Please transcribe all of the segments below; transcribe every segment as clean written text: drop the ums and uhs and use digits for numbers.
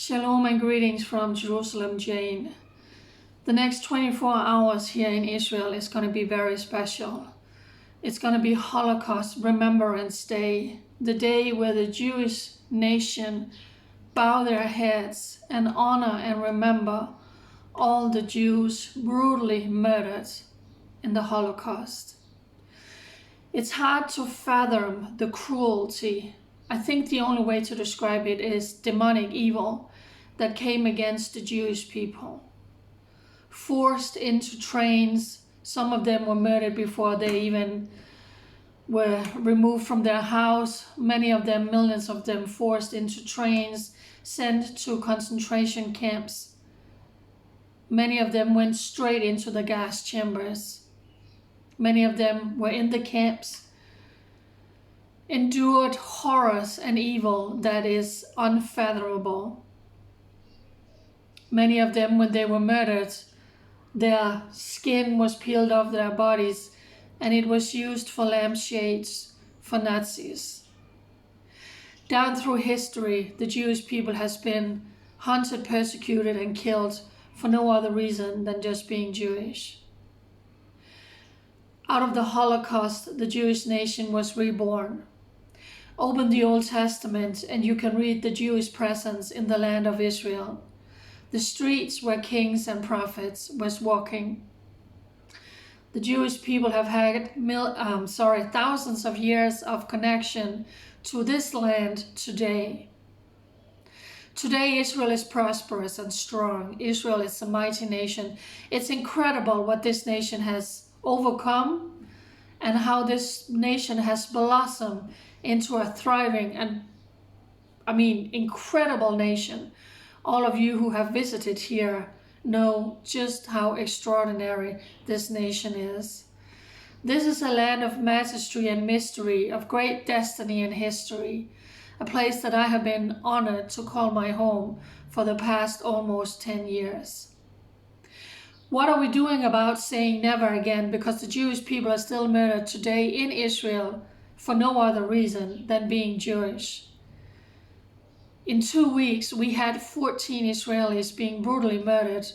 Shalom and greetings from Jerusalem, Jane. The next 24 hours here in Israel is going to be very special. It's going to be Holocaust Remembrance Day, the day where the Jewish nation bow their heads and honor and remember all the Jews brutally murdered in the Holocaust. It's hard to fathom the cruelty. I think the only way to describe it is demonic evil that came against the Jewish people. Forced into trains, some of them were murdered before they even were removed from their house. Many of them, millions of them, forced into trains, sent to concentration camps. Many of them went straight into the gas chambers. Many of them were in the camps, endured horrors and evil that is unfathomable. Many of them, when they were murdered, their skin was peeled off their bodies and it was used for lampshades for Nazis. Down through history, the Jewish people has been hunted, persecuted and killed for no other reason than just being Jewish. Out of the Holocaust, the Jewish nation was reborn. Open the Old Testament and you can read the Jewish presence in the land of Israel. The streets where kings and prophets was walking. The Jewish people have had thousands of years of connection to this land today. Today Israel is prosperous and strong. Israel is a mighty nation. It's incredible what this nation has overcome and how this nation has blossomed into a thriving and incredible nation. All of you who have visited here know just how extraordinary this nation is. This is a land of majesty and mystery, of great destiny and history, a place that I have been honored to call my home for the past almost 10 years. What are we doing about saying never again? Because the Jewish people are still murdered today in Israel for no other reason than being Jewish. In 2 weeks, we had 14 Israelis being brutally murdered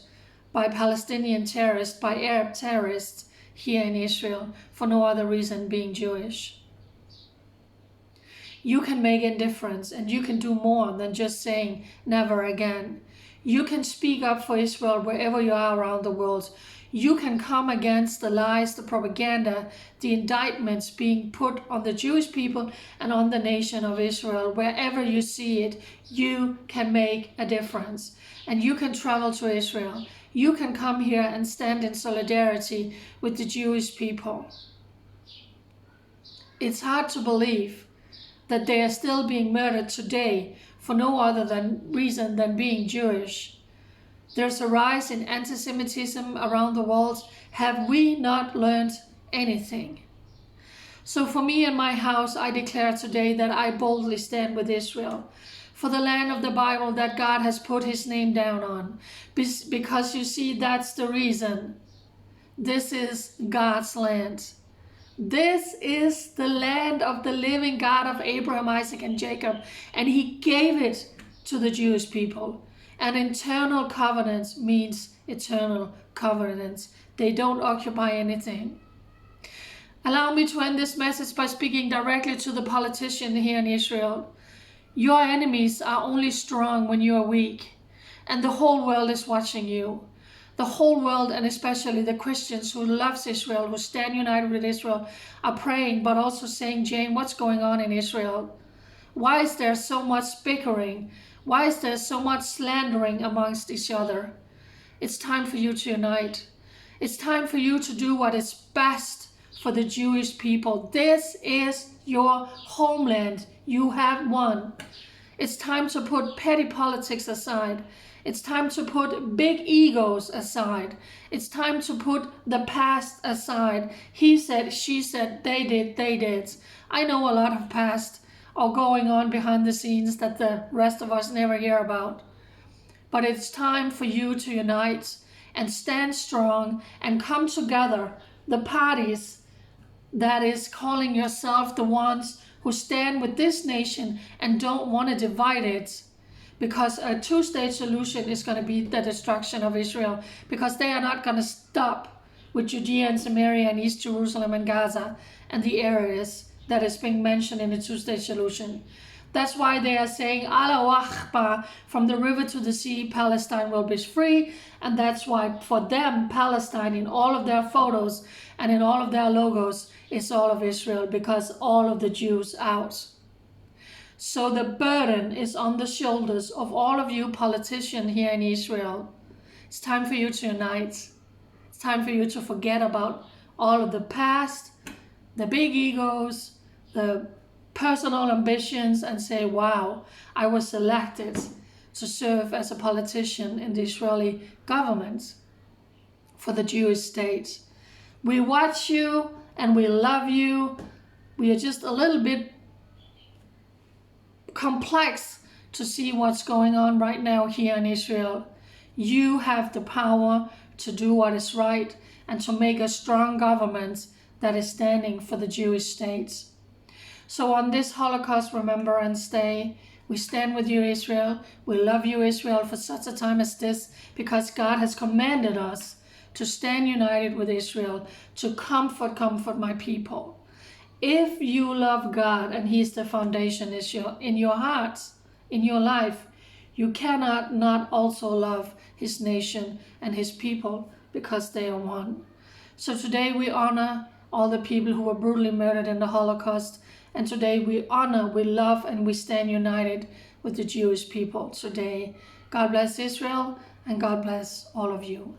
by Palestinian terrorists, by Arab terrorists here in Israel for no other reason being Jewish. You can make a difference and you can do more than just saying never again. You can speak up for Israel wherever you are around the world. You can come against the lies, the propaganda, the indictments being put on the Jewish people and on the nation of Israel. Wherever you see it, you can make a difference. And you can travel to Israel. You can come here and stand in solidarity with the Jewish people. It's hard to believe that they are still being murdered today for no other reason than being Jewish. There's a rise in anti-Semitism around the world. Have we not learned anything? So for me and my house, I declare today that I boldly stand with Israel, for the land of the Bible that God has put his name down on. Because you see, that's the reason. This is God's land. This is the land of the living God of Abraham, Isaac, and Jacob, and he gave it to the Jewish people. An eternal covenant means eternal covenants. They don't occupy anything. Allow me to end this message by speaking directly to the politician here in Israel. Your enemies are only strong when you are weak, and the whole world is watching you. The whole world, and especially the Christians who loves Israel, who stand united with Israel, are praying, but also saying, Jane, what's going on in Israel? Why is there so much bickering? Why is there so much slandering amongst each other? It's time for you to unite. It's time for you to do what is best for the Jewish people. This is your homeland. You have won. It's time to put petty politics aside. It's time to put big egos aside. It's time to put the past aside. He said, she said, they did. I know a lot of past are going on behind the scenes that the rest of us never hear about. But it's time for you to unite and stand strong and come together. The parties that is calling yourself the ones who stand with this nation and don't want to divide it. because a two-state solution is going to be the destruction of Israel, because they are not going to stop with Judea and Samaria and East Jerusalem and Gaza and the areas that is being mentioned in the two-state solution. That's why they are saying, Allahu Akbar, from the river to the sea, Palestine will be free. And that's why for them, Palestine, in all of their photos and in all of their logos, is all of Israel, because all of the Jews out. So the burden is on the shoulders of all of you politicians here in Israel. It's time for you to unite. It's time for you to forget about all of the past, the big egos, the personal ambitions, and say, wow, I was selected to serve as a politician in the Israeli government for the Jewish state. We watch you and we love you. We are just a little bit complex to see what's going on right now here in Israel. You have the power to do what is right and to make a strong government that is standing for the Jewish state. So on this Holocaust Remembrance Day, we stand with you, Israel. We love you, Israel, for such a time as this, because God has commanded us to stand united with Israel, to comfort my people. If you love God and He's the foundation in your hearts, in your life, you cannot not also love His nation and His people, because they are one. So today we honor all the people who were brutally murdered in the Holocaust. And today we honor, we love, and we stand united with the Jewish people today. God bless Israel, and God bless all of you.